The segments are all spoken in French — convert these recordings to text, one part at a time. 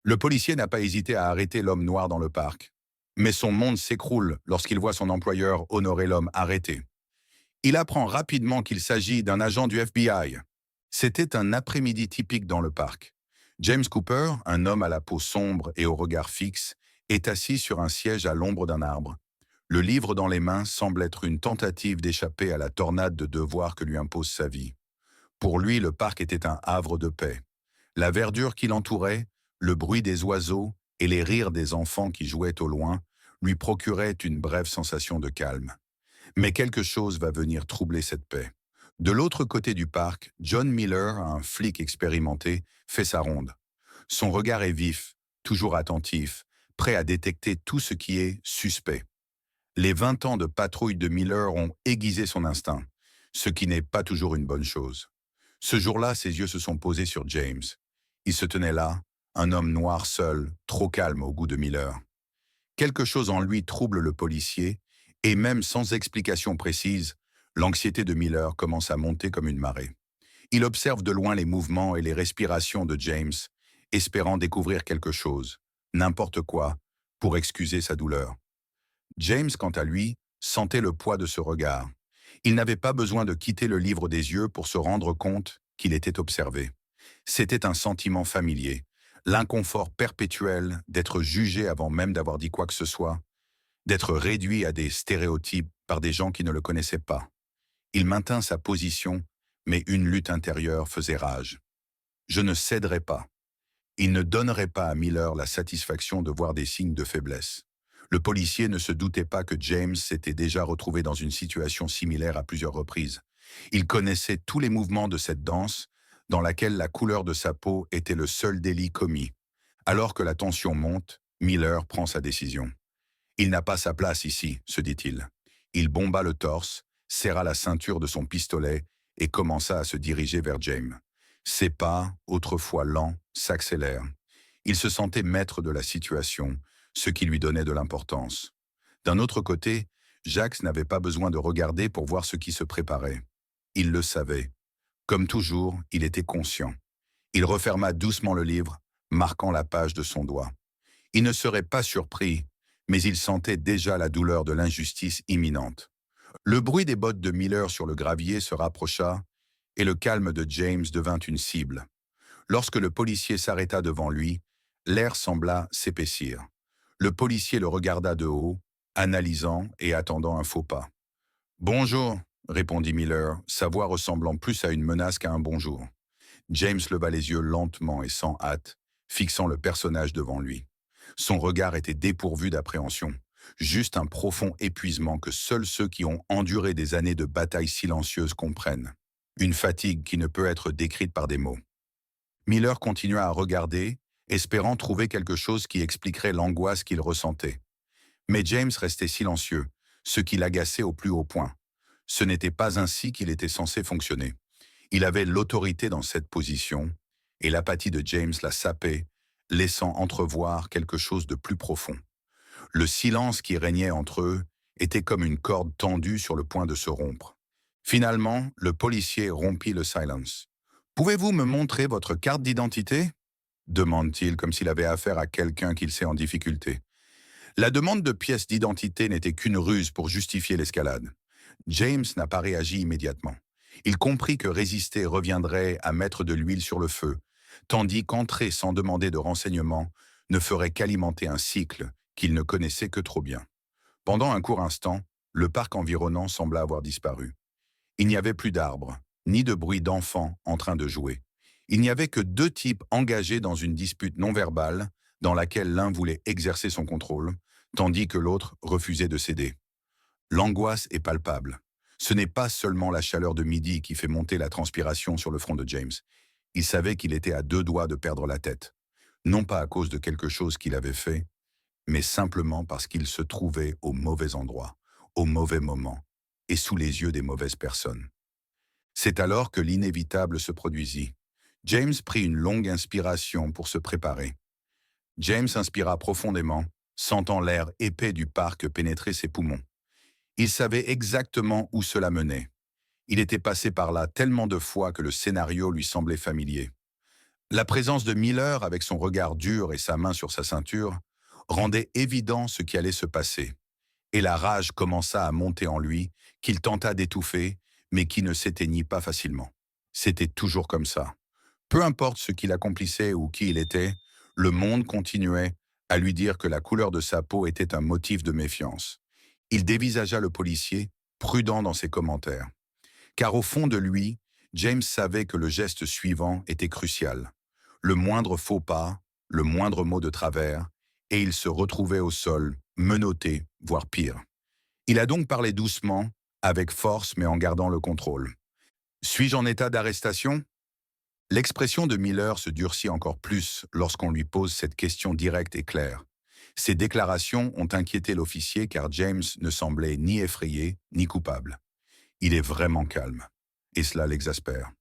Le policier n'a pas hésité à arrêter l'homme noir dans le parc. Mais son monde s'écroule lorsqu'il voit son employeur honorer l'homme arrêté. Il apprend rapidement qu'il s'agit d'un agent du FBI. C'était un après-midi typique dans le parc. James Cooper, un homme à la peau sombre et au regard fixe, est assis sur un siège à l'ombre d'un arbre. Le livre dans les mains semble être une tentative d'échapper à la tornade de devoirs que lui impose sa vie. Pour lui, le parc était un havre de paix. La verdure qui l'entourait, le bruit des oiseaux et les rires des enfants qui jouaient au loin lui procuraient une brève sensation de calme. Mais quelque chose va venir troubler cette paix. De l'autre côté du parc, John Miller, un flic expérimenté, fait sa ronde. Son regard est vif, toujours attentif, prêt à détecter tout ce qui est suspect. Les 20 ans de patrouille de Miller ont aiguisé son instinct, ce qui n'est pas toujours une bonne chose. Ce jour-là, ses yeux se sont posés sur James. Il se tenait là, un homme noir seul, trop calme au goût de Miller. Quelque chose en lui trouble le policier, et même sans explication précise, l'anxiété de Miller commence à monter comme une marée. Il observe de loin les mouvements et les respirations de James, espérant découvrir quelque chose, n'importe quoi, pour excuser sa douleur. James, quant à lui, sentait le poids de ce regard. Il n'avait pas besoin de quitter le livre des yeux pour se rendre compte qu'il était observé. C'était un sentiment familier, l'inconfort perpétuel d'être jugé avant même d'avoir dit quoi que ce soit, d'être réduit à des stéréotypes par des gens qui ne le connaissaient pas. Il maintint sa position, mais une lutte intérieure faisait rage. Je ne céderai pas. Il ne donnerait pas à Miller la satisfaction de voir des signes de faiblesse. Le policier ne se doutait pas que James s'était déjà retrouvé dans une situation similaire à plusieurs reprises. Il connaissait tous les mouvements de cette danse, dans laquelle la couleur de sa peau était le seul délit commis. Alors que la tension monte, Miller prend sa décision. Il n'a pas sa place ici, se dit-il. Il bomba le torse, serra la ceinture de son pistolet et commença à se diriger vers James. Ses pas, autrefois lents, s'accélèrent. Il se sentait maître de la situation, ce qui lui donnait de l'importance. D'un autre côté, Jacques n'avait pas besoin de regarder pour voir ce qui se préparait. Il le savait. Comme toujours, il était conscient. Il referma doucement le livre, marquant la page de son doigt. Il ne serait pas surpris, mais il sentait déjà la douleur de l'injustice imminente. Le bruit des bottes de Miller sur le gravier se rapprocha, et le calme de James devint une cible. Lorsque le policier s'arrêta devant lui, l'air sembla s'épaissir. Le policier le regarda de haut, analysant et attendant un faux pas. « Bonjour », répondit Miller, sa voix ressemblant plus à une menace qu'à un bonjour. James leva les yeux lentement et sans hâte, fixant le personnage devant lui. Son regard était dépourvu d'appréhension, juste un profond épuisement que seuls ceux qui ont enduré des années de batailles silencieuses comprennent. Une fatigue qui ne peut être décrite par des mots. Miller continua à regarder, espérant trouver quelque chose qui expliquerait l'angoisse qu'il ressentait. Mais James restait silencieux, ce qui l'agaçait au plus haut point. Ce n'était pas ainsi qu'il était censé fonctionner. Il avait l'autorité dans cette position, et l'apathie de James la sapait, laissant entrevoir quelque chose de plus profond. Le silence qui régnait entre eux était comme une corde tendue sur le point de se rompre. Finalement, le policier rompit le silence. « Pouvez-vous me montrer votre carte d'identité » demande-t-il comme s'il avait affaire à quelqu'un qu'il sait en difficulté. La demande de pièces d'identité n'était qu'une ruse pour justifier l'escalade. James n'a pas réagi immédiatement. Il comprit que résister reviendrait à mettre de l'huile sur le feu, tandis qu'entrer sans demander de renseignements ne ferait qu'alimenter un cycle qu'il ne connaissait que trop bien. Pendant un court instant, le parc environnant sembla avoir disparu. Il n'y avait plus d'arbres, ni de bruit d'enfants en train de jouer. Il n'y avait que deux types engagés dans une dispute non verbale, dans laquelle l'un voulait exercer son contrôle, tandis que l'autre refusait de céder. L'angoisse est palpable. Ce n'est pas seulement la chaleur de midi qui fait monter la transpiration sur le front de James. Il savait qu'il était à deux doigts de perdre la tête. Non pas à cause de quelque chose qu'il avait fait, mais simplement parce qu'il se trouvait au mauvais endroit, au mauvais moment, et sous les yeux des mauvaises personnes. C'est alors que l'inévitable se produisit. James prit une longue inspiration pour se préparer. James inspira profondément, sentant l'air épais du parc pénétrer ses poumons. Il savait exactement où cela menait. Il était passé par là tellement de fois que le scénario lui semblait familier. La présence de Miller, avec son regard dur et sa main sur sa ceinture, rendait évident ce qui allait se passer. Et la rage commença à monter en lui, qu'il tenta d'étouffer, mais qui ne s'éteignit pas facilement. C'était toujours comme ça. Peu importe ce qu'il accomplissait ou qui il était, le monde continuait à lui dire que la couleur de sa peau était un motif de méfiance. Il dévisagea le policier, prudent dans ses commentaires. Car au fond de lui, James savait que le geste suivant était crucial. Le moindre faux pas, le moindre mot de travers, et il se retrouvait au sol, menotté, voire pire. Il a donc parlé doucement, avec force mais en gardant le contrôle. Suis-je en état d'arrestation? L'expression de Miller se durcit encore plus lorsqu'on lui pose cette question directe et claire. Ces déclarations ont inquiété l'officier car James ne semblait ni effrayé ni coupable. Il est vraiment calme. Et cela l'exaspère.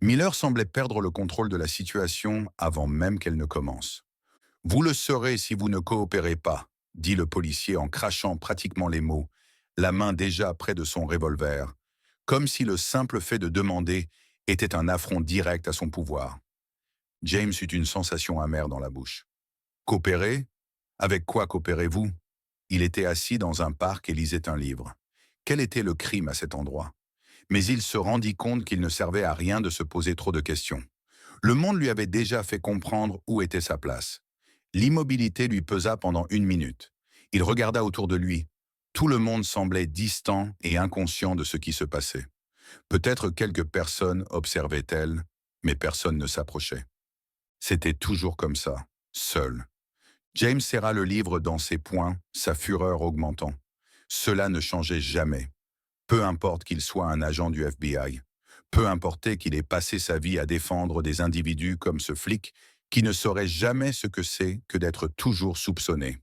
Miller semblait perdre le contrôle de la situation avant même qu'elle ne commence. « Vous le saurez si vous ne coopérez pas », dit le policier en crachant pratiquement les mots, la main déjà près de son revolver, comme si le simple fait de demander était un affront direct à son pouvoir. James eut une sensation amère dans la bouche. « Coopérer? Avec quoi coopérez-vous » Il était assis dans un parc et lisait un livre. Quel était le crime à cet endroit? Mais il se rendit compte qu'il ne servait à rien de se poser trop de questions. Le monde lui avait déjà fait comprendre où était sa place. L'immobilité lui pesa pendant 1 minute. Il regarda autour de lui. Tout le monde semblait distant et inconscient de ce qui se passait. Peut-être quelques personnes observaient-elles, mais personne ne s'approchait. C'était toujours comme ça, seul. James serra le livre dans ses poings, sa fureur augmentant. Cela ne changeait jamais. Peu importe qu'il soit un agent du FBI, peu importe qu'il ait passé sa vie à défendre des individus comme ce flic qui ne saurait jamais ce que c'est que d'être toujours soupçonné.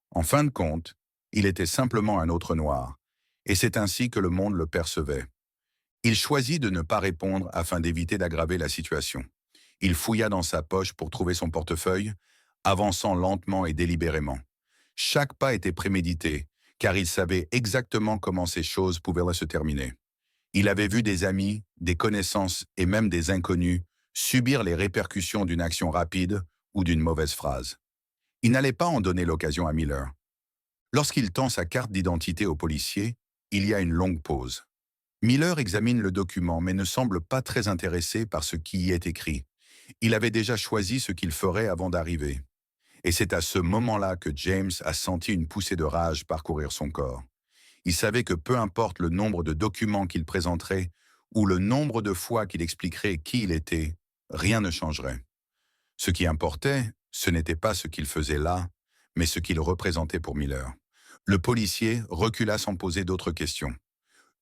En fin de compte, il était simplement un autre noir, et c'est ainsi que le monde le percevait. Il choisit de ne pas répondre afin d'éviter d'aggraver la situation. Il fouilla dans sa poche pour trouver son portefeuille, avançant lentement et délibérément. Chaque pas était prémédité, car il savait exactement comment ces choses pouvaient se terminer. Il avait vu des amis, des connaissances et même des inconnus subir les répercussions d'une action rapide ou d'une mauvaise phrase. Il n'allait pas en donner l'occasion à Miller. Lorsqu'il tend sa carte d'identité au policier, il y a une longue pause. Miller examine le document mais ne semble pas très intéressé par ce qui y est écrit. Il avait déjà choisi ce qu'il ferait avant d'arriver. Et c'est à ce moment-là que James a senti une poussée de rage parcourir son corps. Il savait que peu importe le nombre de documents qu'il présenterait ou le nombre de fois qu'il expliquerait qui il était, rien ne changerait. Ce qui importait, ce n'était pas ce qu'il faisait là, mais ce qu'il représentait pour Miller. Le policier recula sans poser d'autres questions.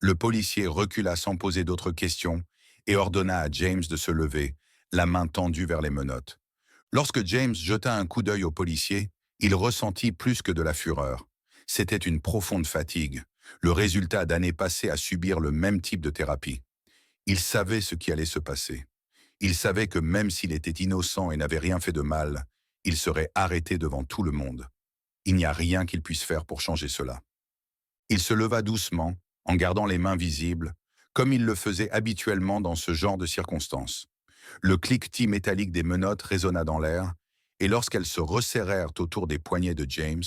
Le policier recula sans poser d'autres questions et ordonna à James de se lever, la main tendue vers les menottes. Lorsque James jeta un coup d'œil au policier, il ressentit plus que de la fureur. C'était une profonde fatigue, le résultat d'années passées à subir le même type de thérapie. Il savait ce qui allait se passer. Il savait que même s'il était innocent et n'avait rien fait de mal, il serait arrêté devant tout le monde. Il n'y a rien qu'il puisse faire pour changer cela. Il se leva doucement, en gardant les mains visibles, comme il le faisait habituellement dans ce genre de circonstances. Le cliquetis métallique des menottes résonna dans l'air, et lorsqu'elles se resserrèrent autour des poignets de James,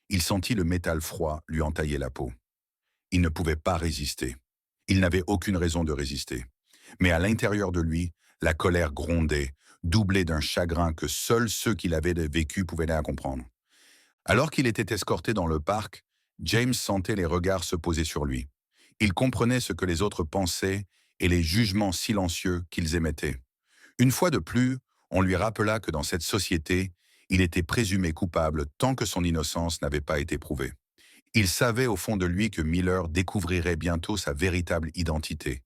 il sentit le métal froid lui entailler la peau. Il ne pouvait pas résister. Il n'avait aucune raison de résister. Mais à l'intérieur de lui, la colère grondait, doublée d'un chagrin que seuls ceux qui l'avaient vécu pouvaient la comprendre. Alors qu'il était escorté dans le parc, James sentait les regards se poser sur lui. Il comprenait ce que les autres pensaient et les jugements silencieux qu'ils émettaient. Une fois de plus, on lui rappela que dans cette société, il était présumé coupable tant que son innocence n'avait pas été prouvée. Il savait au fond de lui que Miller découvrirait bientôt sa véritable identité.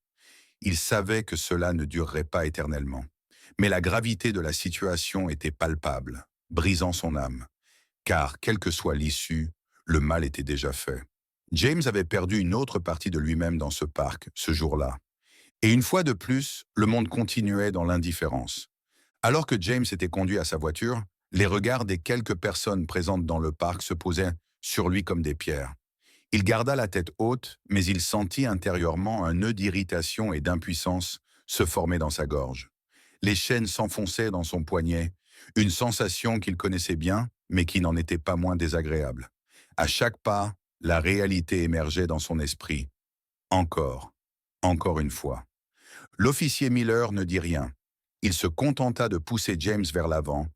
Il savait que cela ne durerait pas éternellement. Mais la gravité de la situation était palpable, brisant son âme. Car, quelle que soit l'issue, le mal était déjà fait. James avait perdu une autre partie de lui-même dans ce parc, ce jour-là. Et une fois de plus, le monde continuait dans l'indifférence. Alors que James était conduit à sa voiture, les regards des quelques personnes présentes dans le parc se posaient sur lui comme des pierres. Il garda la tête haute, mais il sentit intérieurement un nœud d'irritation et d'impuissance se former dans sa gorge. Les chaînes s'enfonçaient dans son poignet, une sensation qu'il connaissait bien, mais qui n'en était pas moins désagréable. À chaque pas, la réalité émergeait dans son esprit. Encore, encore une fois. L'officier Miller ne dit rien. Il se contenta de pousser James vers l'avant,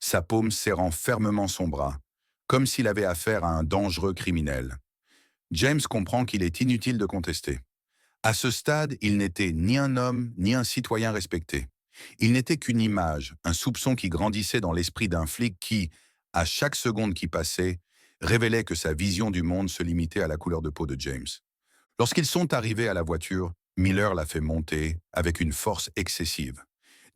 sa paume serrant fermement son bras, comme s'il avait affaire à un dangereux criminel. James comprend qu'il est inutile de contester. À ce stade, il n'était ni un homme, ni un citoyen respecté. Il n'était qu'une image, un soupçon qui grandissait dans l'esprit d'un flic qui, à chaque seconde qui passait, révélait que sa vision du monde se limitait à la couleur de peau de James. Lorsqu'ils sont arrivés à la voiture, Miller l'a fait monter avec une force excessive.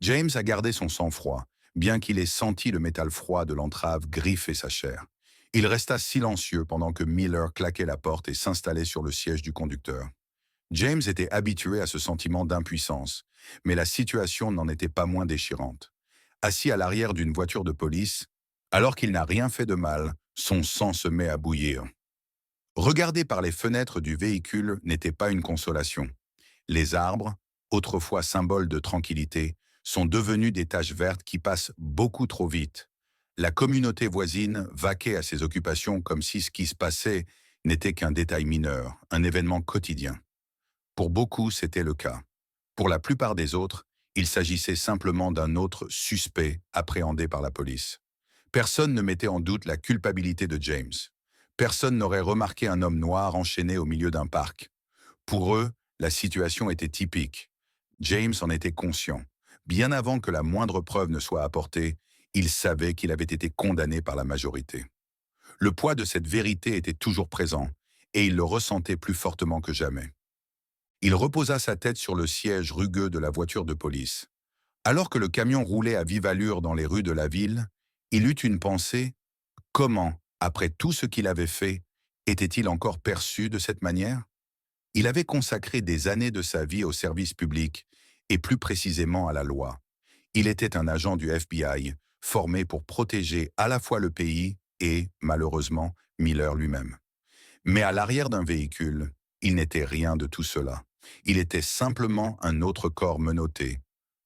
James a gardé son sang-froid, bien qu'il ait senti le métal froid de l'entrave griffer sa chair. Il resta silencieux pendant que Miller claquait la porte et s'installait sur le siège du conducteur. James était habitué à ce sentiment d'impuissance, mais la situation n'en était pas moins déchirante. Assis à l'arrière d'une voiture de police, alors qu'il n'a rien fait de mal, son sang se met à bouillir. Regarder par les fenêtres du véhicule n'était pas une consolation. Les arbres, autrefois symboles de tranquillité, sont devenus des taches vertes qui passent beaucoup trop vite. La communauté voisine vaquait à ses occupations comme si ce qui se passait n'était qu'un détail mineur, un événement quotidien. Pour beaucoup, c'était le cas. Pour la plupart des autres, il s'agissait simplement d'un autre suspect appréhendé par la police. Personne ne mettait en doute la culpabilité de James. Personne n'aurait remarqué un homme noir enchaîné au milieu d'un parc. Pour eux, la situation était typique. James en était conscient. Bien avant que la moindre preuve ne soit apportée, il savait qu'il avait été condamné par la majorité. Le poids de cette vérité était toujours présent, et il le ressentait plus fortement que jamais. Il reposa sa tête sur le siège rugueux de la voiture de police. Alors que le camion roulait à vive allure dans les rues de la ville, il eut une pensée. Comment, après tout ce qu'il avait fait, était-il encore perçu de cette manière? Il avait consacré des années de sa vie au service public, et plus précisément à la loi. Il était un agent du FBI, formé pour protéger à la fois le pays et, malheureusement, Miller lui-même. Mais à l'arrière d'un véhicule, il n'était rien de tout cela. Il était simplement un autre corps menotté,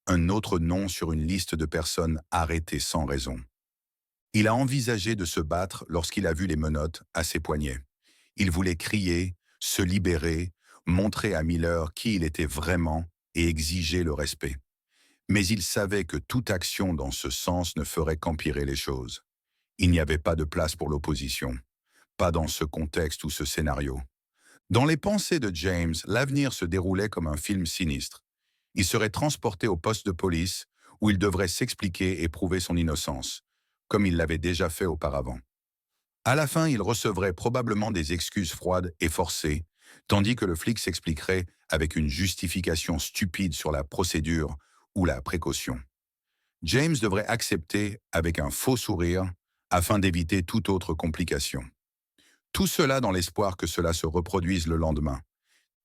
un autre nom sur une liste de personnes arrêtées sans raison. Il a envisagé de se battre lorsqu'il a vu les menottes à ses poignets. Il voulait crier, se libérer, montrer à Miller qui il était vraiment et exiger le respect. Mais il savait que toute action dans ce sens ne ferait qu'empirer les choses. Il n'y avait pas de place pour l'opposition, pas dans ce contexte ou ce scénario. Dans les pensées de James, l'avenir se déroulait comme un film sinistre. Il serait transporté au poste de police, où il devrait s'expliquer et prouver son innocence, comme il l'avait déjà fait auparavant. À la fin, il recevrait probablement des excuses froides et forcées, tandis que le flic s'expliquerait avec une justification stupide sur la procédure ou la précaution. James devrait accepter avec un faux sourire afin d'éviter toute autre complication. Tout cela dans l'espoir que cela se reproduise le lendemain.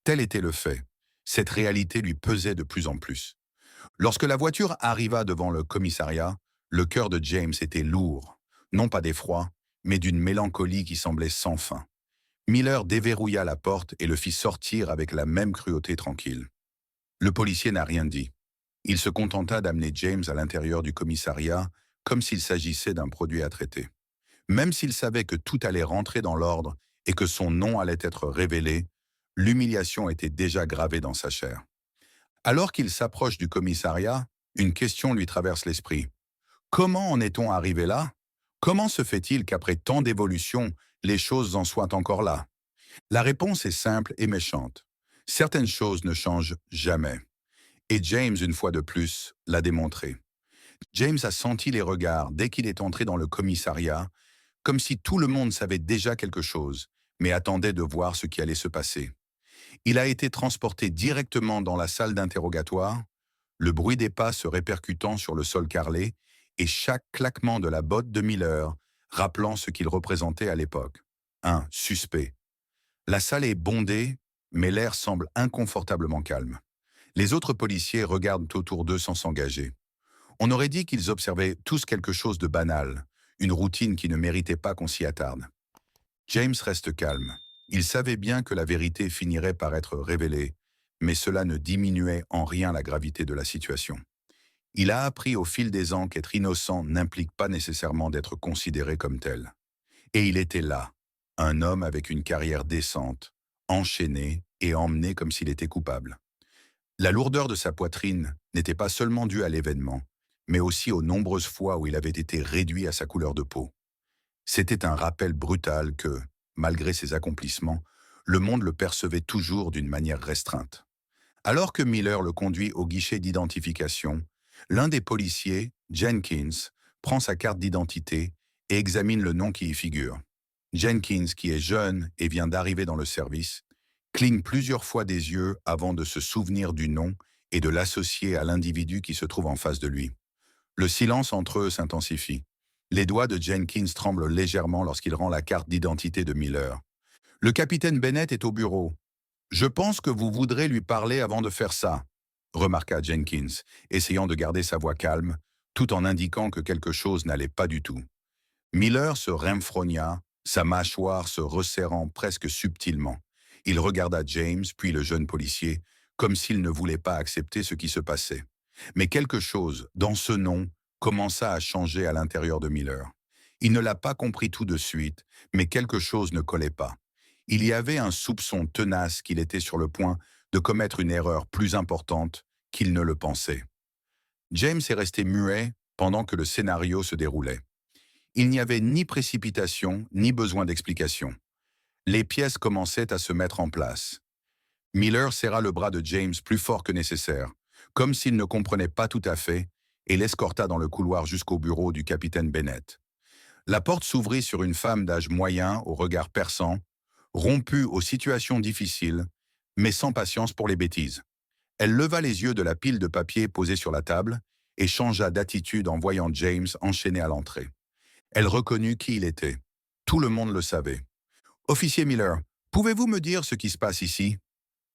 Tel était le fait. Cette réalité lui pesait de plus en plus. Lorsque la voiture arriva devant le commissariat, le cœur de James était lourd, non pas d'effroi, mais d'une mélancolie qui semblait sans fin. Miller déverrouilla la porte et le fit sortir avec la même cruauté tranquille. Le policier n'a rien dit. Il se contenta d'amener James à l'intérieur du commissariat comme s'il s'agissait d'un produit à traiter. Même s'il savait que tout allait rentrer dans l'ordre et que son nom allait être révélé, l'humiliation était déjà gravée dans sa chair. Alors qu'il s'approche du commissariat, une question lui traverse l'esprit. Comment en est-on arrivé là? Comment se fait-il qu'après tant d'évolutions, les choses en soient encore là? La réponse est simple et méchante. Certaines choses ne changent jamais. Et James, une fois de plus, l'a démontré. James a senti les regards dès qu'il est entré dans le commissariat, comme si tout le monde savait déjà quelque chose, mais attendait de voir ce qui allait se passer. Il a été transporté directement dans la salle d'interrogatoire, le bruit des pas se répercutant sur le sol carrelé et chaque claquement de la botte de Miller rappelant ce qu'il représentait à l'époque. Un suspect. La salle est bondée, mais l'air semble inconfortablement calme. Les autres policiers regardent autour d'eux sans s'engager. On aurait dit qu'ils observaient tous quelque chose de banal, une routine qui ne méritait pas qu'on s'y attarde. James reste calme. Il savait bien que la vérité finirait par être révélée, mais cela ne diminuait en rien la gravité de la situation. Il a appris au fil des ans qu'être innocent n'implique pas nécessairement d'être considéré comme tel. Et il était là, un homme avec une carrière décente, enchaîné et emmené comme s'il était coupable. La lourdeur de sa poitrine n'était pas seulement due à l'événement, mais aussi aux nombreuses fois où il avait été réduit à sa couleur de peau. C'était un rappel brutal que, malgré ses accomplissements, le monde le percevait toujours d'une manière restreinte. Alors que Miller le conduit au guichet d'identification, l'un des policiers, Jenkins, prend sa carte d'identité et examine le nom qui y figure. Jenkins, qui est jeune et vient d'arriver dans le service, cligne plusieurs fois des yeux avant de se souvenir du nom et de l'associer à l'individu qui se trouve en face de lui. Le silence entre eux s'intensifie. Les doigts de Jenkins tremblent légèrement lorsqu'il rend la carte d'identité de Miller. Le capitaine Bennett est au bureau. Je pense que vous voudrez lui parler avant de faire ça, remarqua Jenkins, essayant de garder sa voix calme, tout en indiquant que quelque chose n'allait pas du tout. Miller se renfrogna, sa mâchoire se resserrant presque subtilement. Il regarda James, puis le jeune policier, comme s'il ne voulait pas accepter ce qui se passait. Mais quelque chose, dans ce nom, commença à changer à l'intérieur de Miller. Il ne l'a pas compris tout de suite, mais quelque chose ne collait pas. Il y avait un soupçon tenace qu'il était sur le point de commettre une erreur plus importante qu'il ne le pensait. James est resté muet pendant que le scénario se déroulait. Il n'y avait ni précipitation, ni besoin d'explication. Les pièces commençaient à se mettre en place. Miller serra le bras de James plus fort que nécessaire, comme s'il ne comprenait pas tout à fait, et l'escorta dans le couloir jusqu'au bureau du capitaine Bennett. La porte s'ouvrit sur une femme d'âge moyen au regard perçant, rompue aux situations difficiles, mais sans patience pour les bêtises. Elle leva les yeux de la pile de papier posée sur la table et changea d'attitude en voyant James enchaîné à l'entrée. Elle reconnut qui il était. Tout le monde le savait. « Officier Miller, pouvez-vous me dire ce qui se passe ici ?»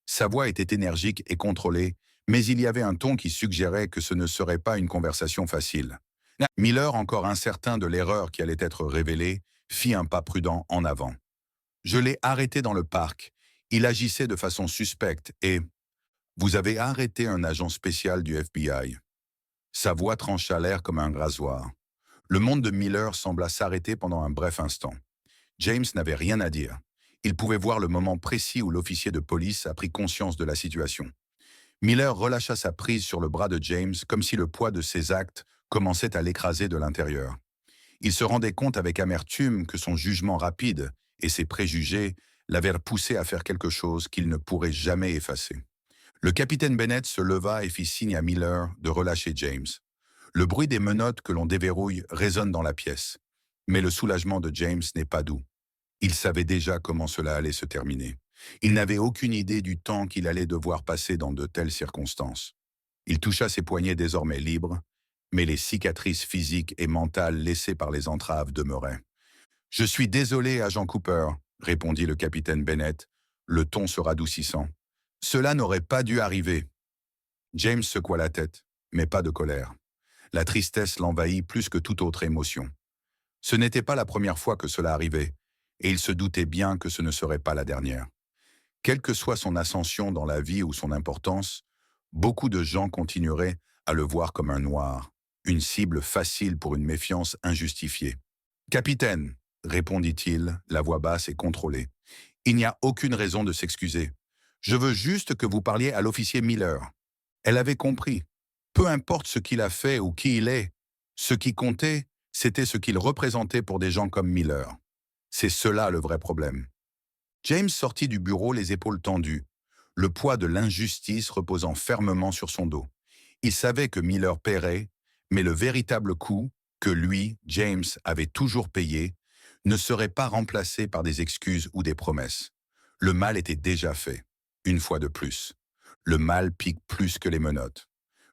Sa voix était énergique et contrôlée, mais il y avait un ton qui suggérait que ce ne serait pas une conversation facile. Miller, encore incertain de l'erreur qui allait être révélée, fit un pas prudent en avant. « Je l'ai arrêté dans le parc. Il agissait de façon suspecte et... Vous avez arrêté un agent spécial du FBI. » Sa voix trancha l'air comme un rasoir. Le monde de Miller sembla s'arrêter pendant un bref instant. James n'avait rien à dire. Il pouvait voir le moment précis où l'officier de police a pris conscience de la situation. Miller relâcha sa prise sur le bras de James comme si le poids de ses actes commençait à l'écraser de l'intérieur. Il se rendait compte avec amertume que son jugement rapide et ses préjugés l'avaient poussé à faire quelque chose qu'il ne pourrait jamais effacer. Le capitaine Bennett se leva et fit signe à Miller de relâcher James. Le bruit des menottes que l'on déverrouille résonne dans la pièce. Mais le soulagement de James n'est pas doux. Il savait déjà comment cela allait se terminer. Il n'avait aucune idée du temps qu'il allait devoir passer dans de telles circonstances. Il toucha ses poignets désormais libres, mais les cicatrices physiques et mentales laissées par les entraves demeuraient. « Je suis désolé, agent Cooper, » répondit le capitaine Bennett, le ton se radoucissant. « Cela n'aurait pas dû arriver. » James secoua la tête, mais pas de colère. La tristesse l'envahit plus que toute autre émotion. Ce n'était pas la première fois que cela arrivait, et il se doutait bien que ce ne serait pas la dernière. Quelle que soit son ascension dans la vie ou son importance, beaucoup de gens continueraient à le voir comme un noir, une cible facile pour une méfiance injustifiée. « Capitaine, » répondit-il, la voix basse et contrôlée, « il n'y a aucune raison de s'excuser. Je veux juste que vous parliez à l'officier Miller. » Elle avait compris. Peu importe ce qu'il a fait ou qui il est, ce qui comptait, c'était ce qu'il représentait pour des gens comme Miller. C'est cela le vrai problème. James sortit du bureau les épaules tendues, le poids de l'injustice reposant fermement sur son dos. Il savait que Miller paierait, mais le véritable coût, que lui, James, avait toujours payé, ne serait pas remplacé par des excuses ou des promesses. Le mal était déjà fait, une fois de plus. Le mal pique plus que les menottes.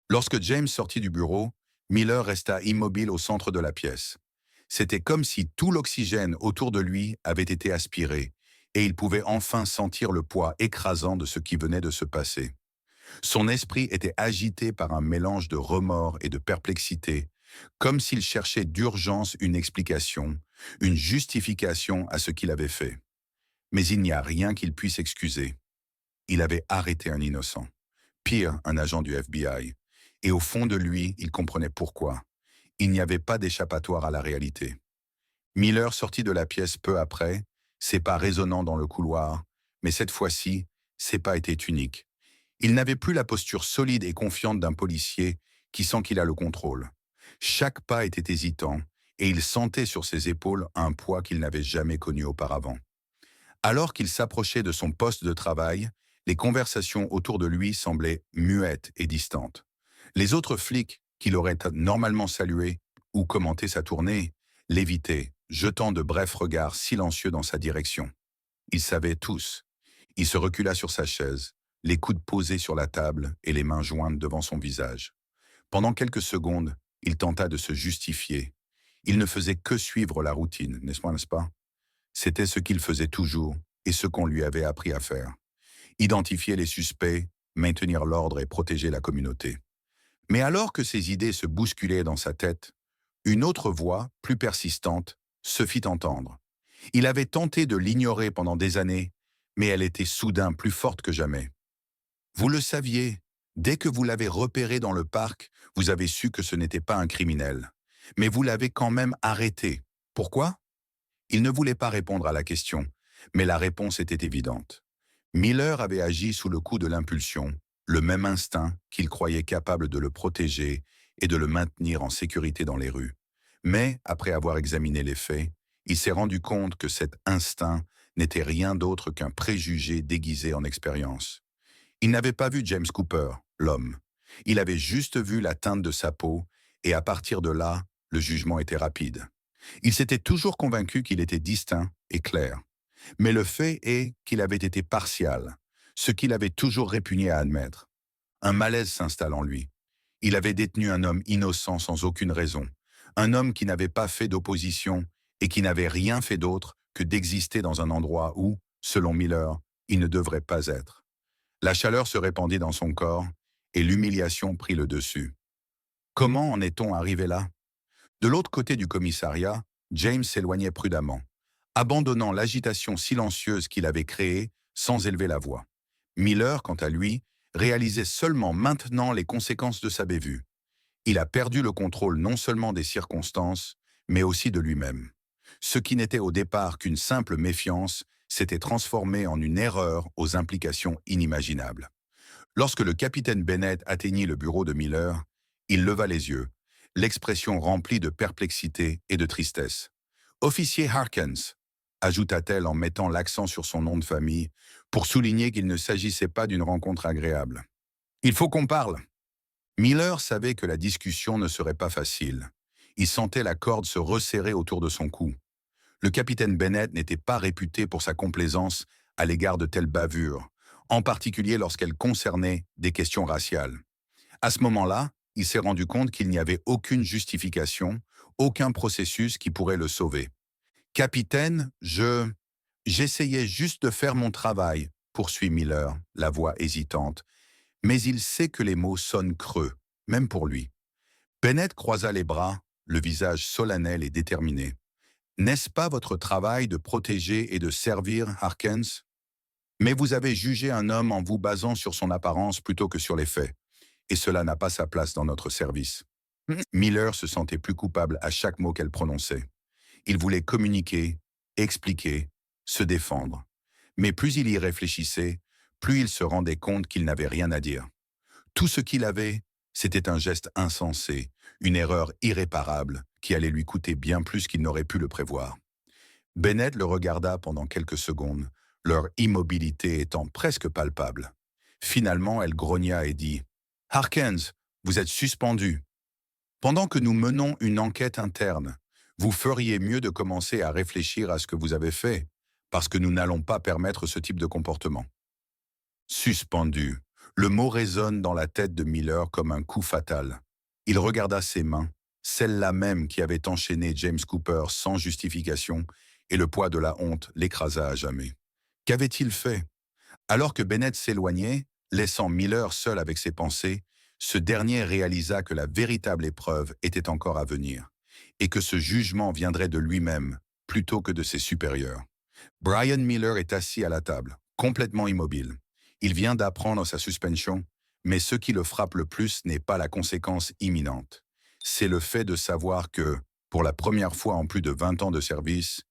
Lorsque James sortit du bureau, Miller resta immobile au centre de la pièce. C'était comme si tout l'oxygène autour de lui avait été aspiré, et il pouvait enfin sentir le poids écrasant de ce qui venait de se passer. Son esprit était agité par un mélange de remords et de perplexité, comme s'il cherchait d'urgence une explication, une justification à ce qu'il avait fait. Mais il n'y a rien qu'il puisse excuser. Il avait arrêté un innocent. Pire, un agent du FBI. Et au fond de lui, il comprenait pourquoi. Il n'y avait pas d'échappatoire à la réalité. Miller sortit de la pièce peu après, ses pas résonnant dans le couloir, mais cette fois-ci, ses pas étaient uniques. Il n'avait plus la posture solide et confiante d'un policier qui sent qu'il a le contrôle. Chaque pas était hésitant, et il sentait sur ses épaules un poids qu'il n'avait jamais connu auparavant. Alors qu'il s'approchait de son poste de travail, les conversations autour de lui semblaient muettes et distantes. Les autres flics, qu'il aurait normalement salués ou commenté sa tournée, l'évitaient, jetant de brefs regards silencieux dans sa direction. Ils savaient tous. Il se recula sur sa chaise, les coudes posés sur la table et les mains jointes devant son visage. Pendant quelques secondes, il tenta de se justifier. Il ne faisait que suivre la routine, n'est-ce pas? C'était ce qu'il faisait toujours et ce qu'on lui avait appris à faire. Identifier les suspects, maintenir l'ordre et protéger la communauté. Mais alors que ses idées se bousculaient dans sa tête, une autre voix, plus persistante, se fit entendre. Il avait tenté de l'ignorer pendant des années, mais elle était soudain plus forte que jamais. Vous le saviez, dès que vous l'avez repéré dans le parc, vous avez su que ce n'était pas un criminel. Mais vous l'avez quand même arrêté. Pourquoi? Il ne voulait pas répondre à la question, mais la réponse était évidente. Miller avait agi sous le coup de l'impulsion, le même instinct qu'il croyait capable de le protéger et de le maintenir en sécurité dans les rues. Mais, après avoir examiné les faits, il s'est rendu compte que cet instinct n'était rien d'autre qu'un préjugé déguisé en expérience. Il n'avait pas vu James Cooper, l'homme. Il avait juste vu la teinte de sa peau, et à partir de là, le jugement était rapide. Il s'était toujours convaincu qu'il était distinct et clair. Mais le fait est qu'il avait été partial, ce qu'il avait toujours répugné à admettre. Un malaise s'installe en lui. Il avait détenu un homme innocent sans aucune raison, un homme qui n'avait pas fait d'opposition et qui n'avait rien fait d'autre que d'exister dans un endroit où, selon Miller, il ne devrait pas être. La chaleur se répandit dans son corps et l'humiliation prit le dessus. Comment en est-on arrivé là? De l'autre côté du commissariat, James s'éloignait prudemment, abandonnant l'agitation silencieuse qu'il avait créée sans élever la voix. Miller, quant à lui, réalisait seulement maintenant les conséquences de sa bévue. Il a perdu le contrôle non seulement des circonstances, mais aussi de lui-même. Ce qui n'était au départ qu'une simple méfiance s'était transformé en une erreur aux implications inimaginables. Lorsque le capitaine Bennett atteignit le bureau de Miller, il leva les yeux, l'expression remplie de perplexité et de tristesse. « Officier Harkins », ajouta-t-elle en mettant l'accent sur son nom de famille, pour souligner qu'il ne s'agissait pas d'une rencontre agréable. « Il faut qu'on parle !» Miller savait que la discussion ne serait pas facile. Il sentait la corde se resserrer autour de son cou. Le capitaine Bennett n'était pas réputé pour sa complaisance à l'égard de telles bavures, en particulier lorsqu'elles concernaient des questions raciales. À ce moment-là, il s'est rendu compte qu'il n'y avait aucune justification, aucun processus qui pourrait le sauver. « Capitaine, j'essayais juste de faire mon travail », poursuit Miller, la voix hésitante, mais il sait que les mots sonnent creux, même pour lui. Bennett croisa les bras, le visage solennel et déterminé. « N'est-ce pas votre travail de protéger et de servir, Harkins? Mais vous avez jugé un homme en vous basant sur son apparence plutôt que sur les faits, et cela n'a pas sa place dans notre service. » Miller se sentait plus coupable à chaque mot qu'elle prononçait. Il voulait communiquer, expliquer, se défendre. Mais plus il y réfléchissait, plus il se rendait compte qu'il n'avait rien à dire. Tout ce qu'il avait, c'était un geste insensé, une erreur irréparable qui allait lui coûter bien plus qu'il n'aurait pu le prévoir. Bennett le regarda pendant quelques secondes, leur immobilité étant presque palpable. Finalement, elle grogna et dit « Harkins, vous êtes suspendu. Pendant que nous menons une enquête interne, vous feriez mieux de commencer à réfléchir à ce que vous avez fait, parce que nous n'allons pas permettre ce type de comportement. » Suspendu. Le mot résonne dans la tête de Miller comme un coup fatal. Il regarda ses mains, celles-là même qui avaient enchaîné James Cooper sans justification, et le poids de la honte l'écrasa à jamais. Qu'avait-il fait? Alors que Bennett s'éloignait, laissant Miller seul avec ses pensées, ce dernier réalisa que la véritable épreuve était encore à venir, et que ce jugement viendrait de lui-même, plutôt que de ses supérieurs. Brian Miller est assis à la table, complètement immobile. Il vient d'apprendre sa suspension, Mais ce qui le frappe le plus n'est pas la conséquence imminente. C'est le fait de savoir que, pour la première fois en plus de 20 ans de service,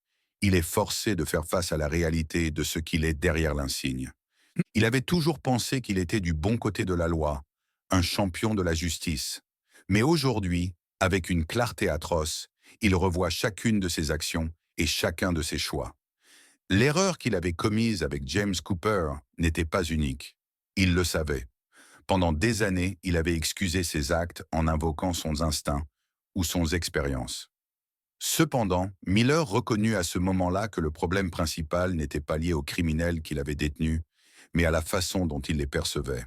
il est forcé de faire face à la réalité de ce qu'il est derrière l'insigne. Il avait toujours pensé qu'il était du bon côté de la loi, un champion de la justice. Mais aujourd'hui, avec une clarté atroce, il revoit chacune de ses actions et chacun de ses choix. L'erreur qu'il avait commise avec James Cooper n'était pas unique. Il le savait. Pendant des années, il avait excusé ses actes en invoquant son instinct ou son expérience. Cependant, Miller reconnut à ce moment-là que le problème principal n'était pas lié aux criminels qu'il avait détenus, mais à la façon dont il les percevait.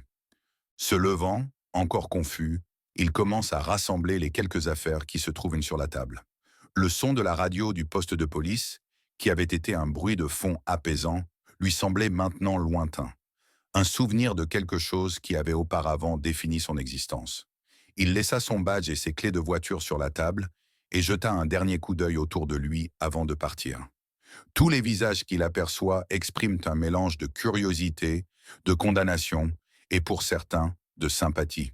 Se levant, encore confus, il commence à rassembler les quelques affaires qui se trouvent sur la table. Le son de la radio du poste de police, qui avait été un bruit de fond apaisant, lui semblait maintenant lointain. Un souvenir de quelque chose qui avait auparavant défini son existence. Il laissa son badge et ses clés de voiture sur la table et jeta un dernier coup d'œil autour de lui avant de partir. Tous les visages qu'il aperçoit expriment un mélange de curiosité, de condamnation et, pour certains, de sympathie.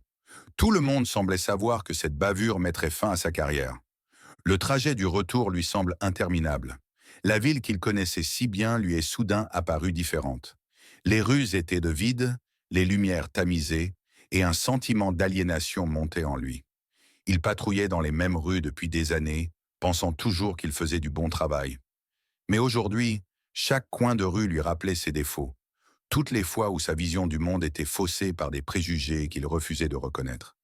Tout le monde semblait savoir que cette bavure mettrait fin à sa carrière. Le trajet du retour lui semble interminable. La ville qu'il connaissait si bien lui est soudain apparue différente. Les rues étaient de vide, les lumières tamisées, et un sentiment d'aliénation montait en lui. Il patrouillait dans les mêmes rues depuis des années, pensant toujours qu'il faisait du bon travail. Mais aujourd'hui, chaque coin de rue lui rappelait ses défauts, toutes les fois où sa vision du monde était faussée par des préjugés qu'il refusait de reconnaître.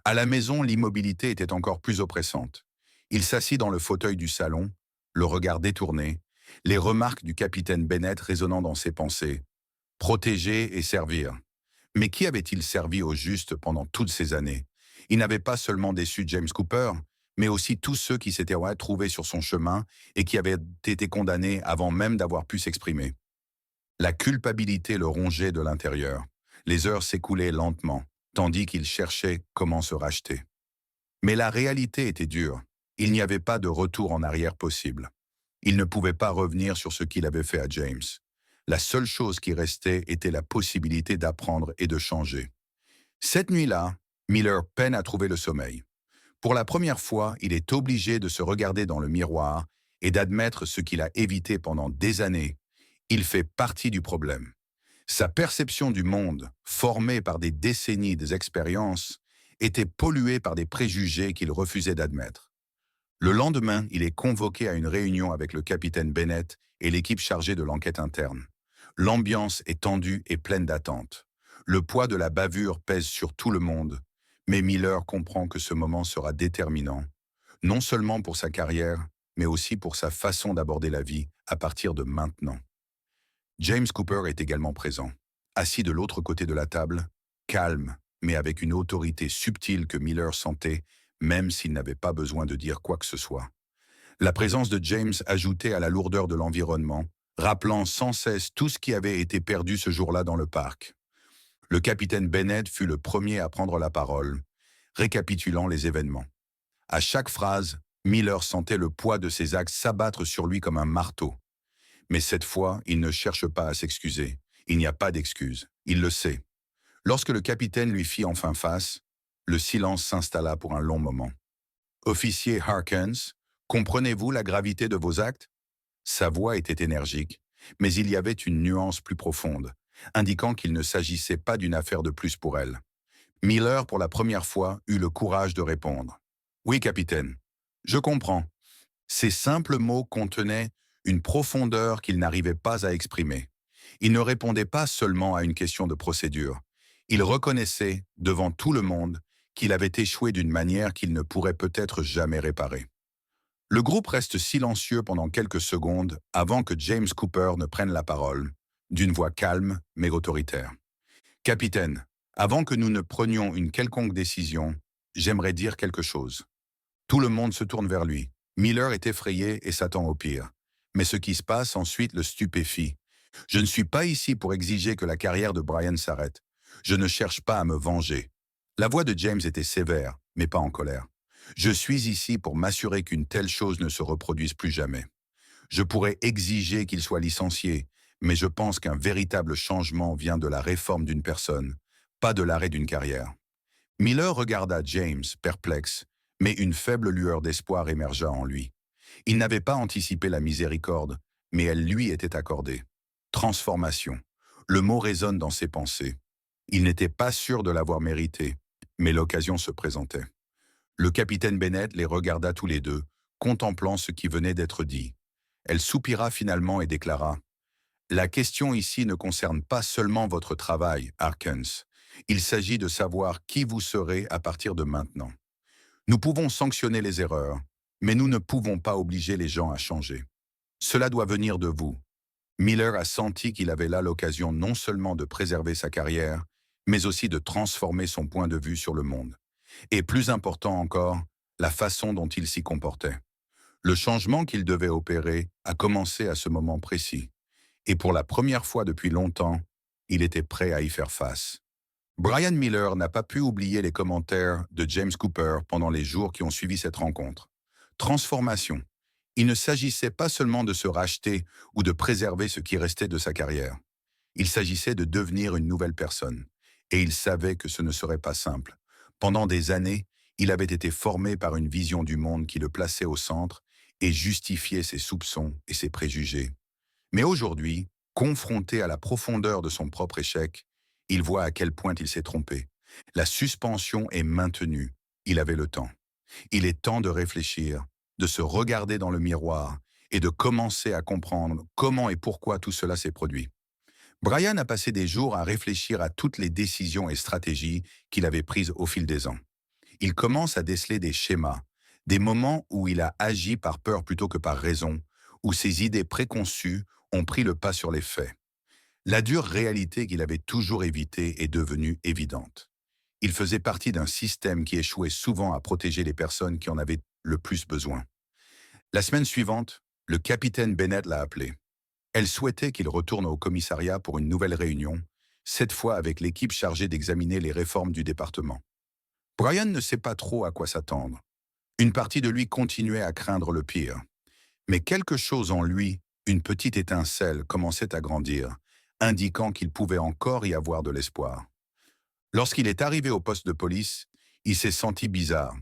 À la maison, l'immobilité était encore plus oppressante. Il s'assit dans le fauteuil du salon, le regard détourné, les remarques du capitaine Bennett résonnant dans ses pensées. Protéger et servir. Mais qui avait-il servi au juste pendant toutes ces années? Il n'avait pas seulement déçu James Cooper, mais aussi tous ceux qui s'étaient trouvés sur son chemin et qui avaient été condamnés avant même d'avoir pu s'exprimer. La culpabilité le rongeait de l'intérieur. Les heures s'écoulaient lentement, tandis qu'il cherchait comment se racheter. Mais la réalité était dure. Il n'y avait pas de retour en arrière possible. Il ne pouvait pas revenir sur ce qu'il avait fait à James. La seule chose qui restait était la possibilité d'apprendre et de changer. Cette nuit-là, Miller peine à trouver le sommeil. Pour la première fois, il est obligé de se regarder dans le miroir et d'admettre ce qu'il a évité pendant des années. Il fait partie du problème. Sa perception du monde, formée par des décennies d'expérience, était polluée par des préjugés qu'il refusait d'admettre. Le lendemain, il est convoqué à une réunion avec le capitaine Bennett et l'équipe chargée de l'enquête interne. L'ambiance est tendue et pleine d'attente. Le poids de la bavure pèse sur tout le monde, mais Miller comprend que ce moment sera déterminant, non seulement pour sa carrière, mais aussi pour sa façon d'aborder la vie à partir de maintenant. James Cooper est également présent, assis de l'autre côté de la table, calme, mais avec une autorité subtile que Miller sentait, même s'il n'avait pas besoin de dire quoi que ce soit. La présence de James ajoutait à la lourdeur de l'environnement, rappelant sans cesse tout ce qui avait été perdu ce jour-là dans le parc. Le capitaine Bennett fut le premier à prendre la parole, récapitulant les événements. À chaque phrase, Miller sentait le poids de ses actes s'abattre sur lui comme un marteau. Mais cette fois, il ne cherche pas à s'excuser. Il n'y a pas d'excuse. Il le sait. Lorsque le capitaine lui fit enfin face, le silence s'installa pour un long moment. « Officier Harkins, comprenez-vous la gravité de vos actes ?» Sa voix était énergique, mais il y avait une nuance plus profonde, indiquant qu'il ne s'agissait pas d'une affaire de plus pour elle. Miller, pour la première fois, eut le courage de répondre. « Oui, capitaine, je comprends. » Ces simples mots contenaient une profondeur qu'il n'arrivait pas à exprimer. Il ne répondait pas seulement à une question de procédure. Il reconnaissait, devant tout le monde, qu'il avait échoué d'une manière qu'il ne pourrait peut-être jamais réparer. Le groupe reste silencieux pendant quelques secondes avant que James Cooper ne prenne la parole, d'une voix calme mais autoritaire. « Capitaine, avant que nous ne prenions une quelconque décision, j'aimerais dire quelque chose. » Tout le monde se tourne vers lui. Miller est effrayé et s'attend au pire. Mais ce qui se passe ensuite le stupéfie. « Je ne suis pas ici pour exiger que la carrière de Brian s'arrête. Je ne cherche pas à me venger. » La voix de James était sévère, mais pas en colère. « Je suis ici pour m'assurer qu'une telle chose ne se reproduise plus jamais. Je pourrais exiger qu'il soit licencié, mais je pense qu'un véritable changement vient de la réforme d'une personne, pas de l'arrêt d'une carrière. Miller regarda James, perplexe, mais une faible lueur d'espoir émergea en lui. Il n'avait pas anticipé la miséricorde, mais elle lui était accordée. Transformation. Le mot résonne dans ses pensées. Il n'était pas sûr de l'avoir mérité, mais l'occasion se présentait. Le capitaine Bennett les regarda tous les deux, contemplant ce qui venait d'être dit. Elle soupira finalement et déclara « La question ici ne concerne pas seulement votre travail, Harkins. Il s'agit de savoir qui vous serez à partir de maintenant. Nous pouvons sanctionner les erreurs, mais nous ne pouvons pas obliger les gens à changer. Cela doit venir de vous. » Miller a senti qu'il avait là l'occasion non seulement de préserver sa carrière, mais aussi de transformer son point de vue sur le monde. Et plus important encore, la façon dont il s'y comportait. Le changement qu'il devait opérer a commencé à ce moment précis. Et pour la première fois depuis longtemps, il était prêt à y faire face. Brian Miller n'a pas pu oublier les commentaires de James Cooper pendant les jours qui ont suivi cette rencontre. Transformation. Il ne s'agissait pas seulement de se racheter ou de préserver ce qui restait de sa carrière. Il s'agissait de devenir une nouvelle personne. Et il savait que ce ne serait pas simple. Pendant des années, il avait été formé par une vision du monde qui le plaçait au centre et justifiait ses soupçons et ses préjugés. Mais aujourd'hui, confronté à la profondeur de son propre échec, il voit à quel point il s'est trompé. La suspension est maintenue. Il avait le temps. Il est temps de réfléchir, de se regarder dans le miroir et de commencer à comprendre comment et pourquoi tout cela s'est produit. Brian a passé des jours à réfléchir à toutes les décisions et stratégies qu'il avait prises au fil des ans. Il commence à déceler des schémas, des moments où il a agi par peur plutôt que par raison, où ses idées préconçues ont pris le pas sur les faits. La dure réalité qu'il avait toujours évitée est devenue évidente. Il faisait partie d'un système qui échouait souvent à protéger les personnes qui en avaient le plus besoin. La semaine suivante, le capitaine Bennett l'a appelé. Elle souhaitait qu'il retourne au commissariat pour une nouvelle réunion, cette fois avec l'équipe chargée d'examiner les réformes du département. Brian ne sait pas trop à quoi s'attendre. Une partie de lui continuait à craindre le pire. Mais quelque chose en lui, une petite étincelle, commençait à grandir, indiquant qu'il pouvait encore y avoir de l'espoir. Lorsqu'il est arrivé au poste de police, il s'est senti bizarre.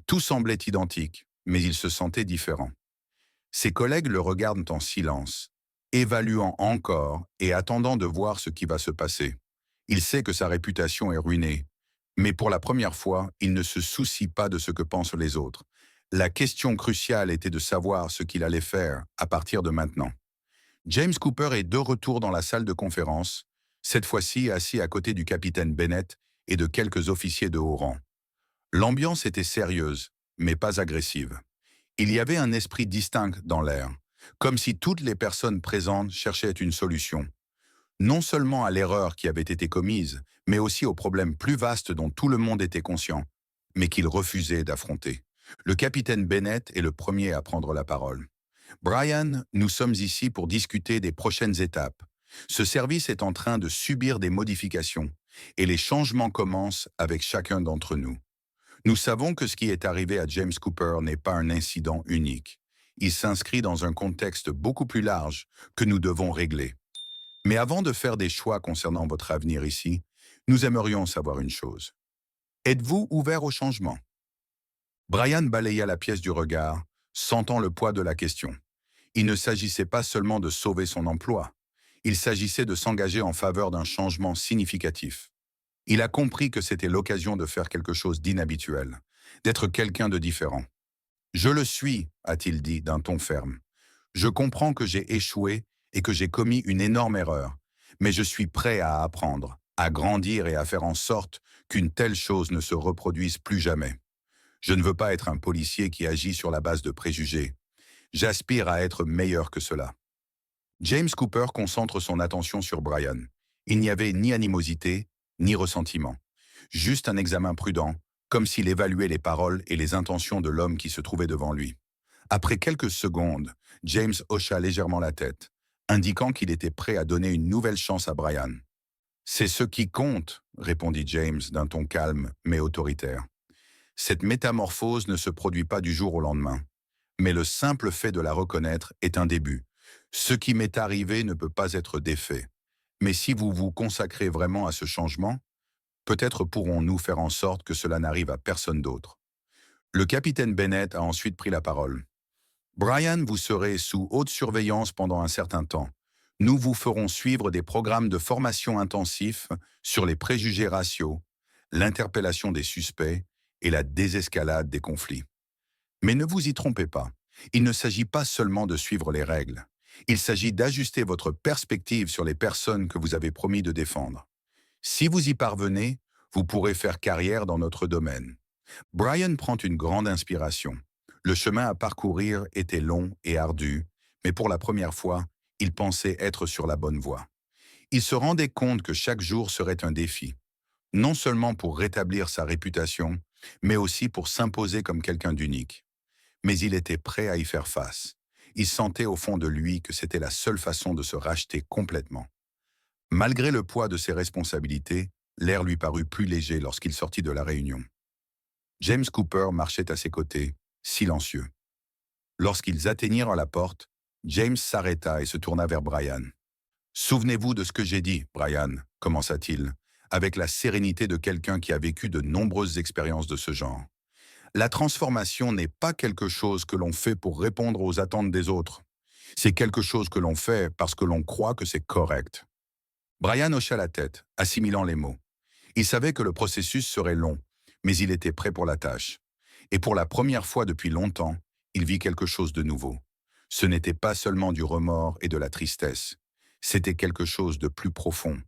Tout semblait identique, mais il se sentait différent. Ses collègues le regardent en silence, évaluant encore et attendant de voir ce qui va se passer. Il sait que sa réputation est ruinée, mais pour la première fois, il ne se soucie pas de ce que pensent les autres. La question cruciale était de savoir ce qu'il allait faire à partir de maintenant. James Cooper est de retour dans la salle de conférence, cette fois-ci assis à côté du capitaine Bennett et de quelques officiers de haut rang. L'ambiance était sérieuse, mais pas agressive. Il y avait un esprit distinct dans l'air, comme si toutes les personnes présentes cherchaient une solution. Non seulement à l'erreur qui avait été commise, mais aussi au problème plus vaste dont tout le monde était conscient, mais qu'il refusait d'affronter. Le capitaine Bennett est le premier à prendre la parole. « Brian, nous sommes ici pour discuter des prochaines étapes. Ce service est en train de subir des modifications, et les changements commencent avec chacun d'entre nous. Nous savons que ce qui est arrivé à James Cooper n'est pas un incident unique. Il s'inscrit dans un contexte beaucoup plus large que nous devons régler. Mais avant de faire des choix concernant votre avenir ici, nous aimerions savoir une chose. Êtes-vous ouvert au changement? » Brian balaya la pièce du regard, sentant le poids de la question. Il ne s'agissait pas seulement de sauver son emploi. Il s'agissait de s'engager en faveur d'un changement significatif. Il a compris que c'était l'occasion de faire quelque chose d'inhabituel, d'être quelqu'un de différent. « Je le suis », a-t-il dit d'un ton ferme. « Je comprends que j'ai échoué et que j'ai commis une énorme erreur, mais je suis prêt à apprendre, à grandir et à faire en sorte qu'une telle chose ne se reproduise plus jamais. Je ne veux pas être un policier qui agit sur la base de préjugés. J'aspire à être meilleur que cela. » James Cooper concentre son attention sur Brian. Il n'y avait ni animosité, ni ressentiment. Juste un examen prudent, comme s'il évaluait les paroles et les intentions de l'homme qui se trouvait devant lui. Après quelques secondes, James hocha légèrement la tête, indiquant qu'il était prêt à donner une nouvelle chance à Brian. « C'est ce qui compte, » répondit James d'un ton calme mais autoritaire. « Cette métamorphose ne se produit pas du jour au lendemain, mais le simple fait de la reconnaître est un début. Ce qui m'est arrivé ne peut pas être défait. Mais si vous vous consacrez vraiment à ce changement, Peut-être pourrons-nous faire en sorte que cela n'arrive à personne d'autre. Le capitaine Bennett a ensuite pris la parole. Brian, vous serez sous haute surveillance pendant un certain temps. Nous vous ferons suivre des programmes de formation intensifs sur les préjugés raciaux, l'interpellation des suspects et la désescalade des conflits. Mais ne vous y trompez pas, il ne s'agit pas seulement de suivre les règles. Il s'agit d'ajuster votre perspective sur les personnes que vous avez promis de défendre. Si vous y parvenez, vous pourrez faire carrière dans notre domaine. Brian prend une grande inspiration. Le chemin à parcourir était long et ardu, mais pour la première fois, il pensait être sur la bonne voie. Il se rendait compte que chaque jour serait un défi, non seulement pour rétablir sa réputation, mais aussi pour s'imposer comme quelqu'un d'unique. Mais il était prêt à y faire face. Il sentait au fond de lui que c'était la seule façon de se racheter complètement. Malgré le poids de ses responsabilités, l'air lui parut plus léger lorsqu'il sortit de la réunion. James Cooper marchait à ses côtés, silencieux. Lorsqu'ils atteignirent la porte, James s'arrêta et se tourna vers Brian. « Souvenez-vous de ce que j'ai dit, Brian, commença-t-il, avec la sérénité de quelqu'un qui a vécu de nombreuses expériences de ce genre. La transformation n'est pas quelque chose que l'on fait pour répondre aux attentes des autres. C'est quelque chose que l'on fait parce que l'on croit que c'est correct. » Brian hocha la tête, assimilant les mots. Il savait que le processus serait long, mais il était prêt pour la tâche. Et pour la première fois depuis longtemps, il vit quelque chose de nouveau. Ce n'était pas seulement du remords et de la tristesse. C'était quelque chose de plus profond,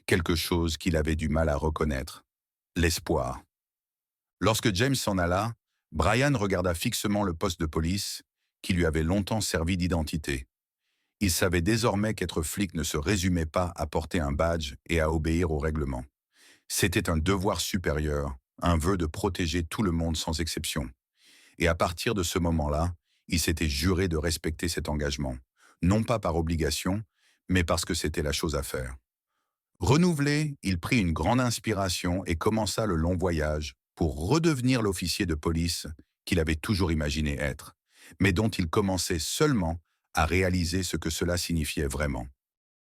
quelque chose qu'il avait du mal à reconnaître. L'espoir. Lorsque James s'en alla, Brian regarda fixement le poste de police, qui lui avait longtemps servi d'identité. Il savait désormais qu'être flic ne se résumait pas à porter un badge et à obéir aux règlements. C'était un devoir supérieur, un vœu de protéger tout le monde sans exception. Et à partir de ce moment-là, il s'était juré de respecter cet engagement, non pas par obligation, mais parce que c'était la chose à faire. Renouvelé, il prit une grande inspiration et commença le long voyage pour redevenir l'officier de police qu'il avait toujours imaginé être, mais dont il commençait seulement à réaliser ce que cela signifiait vraiment.